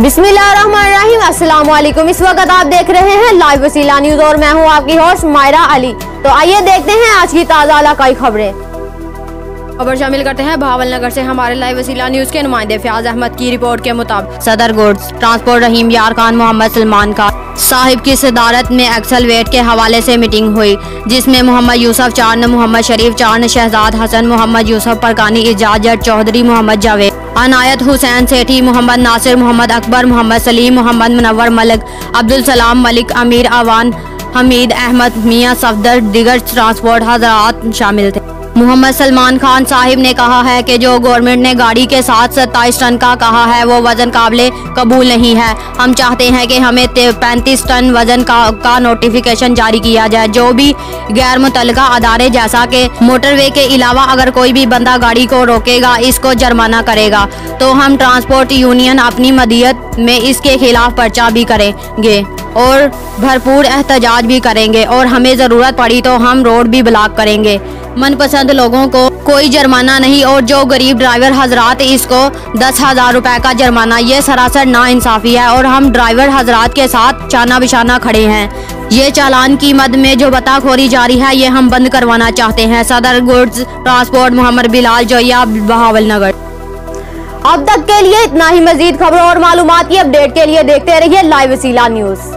बिस्मिल्लाहिर्रहमानिर्रहीम। अस्सलाम वालेकुम। इस वक्त आप देख रहे हैं लाइव वसीला न्यूज और मैं हूं आपकी होस्ट मायरा अली। तो आइए देखते हैं आज की ताज़ा इलाकाई खबरें। खबर शामिल करते हैं बहावलनगर से हमारे लाइव वसीला न्यूज के नुमाइंदे फयाज अहमद की रिपोर्ट के मुताबिक सदर गुड्स ट्रांसपोर्ट रहीम यार खान मोहम्मद सलमान खान साहिब की सदारत में एक्सेलरेट के हवाले से मीटिंग हुई, जिसमें मोहम्मद यूसुफ चारन, मोहम्मद शरीफ चारन, शहजाद हसन, मोहम्मद यूसुफ परकानी, इजाजत चौधरी, मोहम्मद जावेद, अनायत हुसैन सेठी, मोहम्मद नासिर, मोहम्मद अकबर, मोहम्मद सलीम, मोहम्मद मुनव्वर मलिक, अब्दुल सलाम मलिक, अमीर अवान, हमीद अहमद, मियां सफदर, दिगर ट्रांसपोर्ट हजरात शामिल थे। मोहम्मद सलमान खान साहिब ने कहा है कि जो गवर्नमेंट ने गाड़ी के साथ 27 टन का कहा है वो वजन काबिले कबूल नहीं है। हम चाहते हैं कि हमें 35 टन वजन का नोटिफिकेशन जारी किया जाए। जो भी गैर मुतल्लिका अदारे जैसा कि मोटरवे के अलावा अगर कोई भी बंदा गाड़ी को रोकेगा इसको जुर्माना करेगा, तो हम ट्रांसपोर्ट यूनियन अपनी मदीयत में इसके खिलाफ पर्चा भी करेंगे और भरपूर एहतजाज भी करेंगे और हमें ज़रूरत पड़ी तो हम रोड भी ब्लॉक करेंगे। मनपसंद लोगों को कोई जुर्माना नहीं और जो गरीब ड्राइवर हजरात इसको 10,000 रुपए का जुर्माना, ये सरासर नाइंसाफ़ी है और हम ड्राइवर हजरात के साथ चाना बिशाना खड़े हैं। ये चालान की मद में जो बताखोरी जारी है ये हम बंद करवाना चाहते हैं। सदर गुड्स ट्रांसपोर्ट मोहम्मद बिलाल जोया बहावलनगर। अब तक के लिए इतना ही। मजीद खबरों और मालूमात की अपडेट के लिए देखते रहिए लाइव वसीला न्यूज।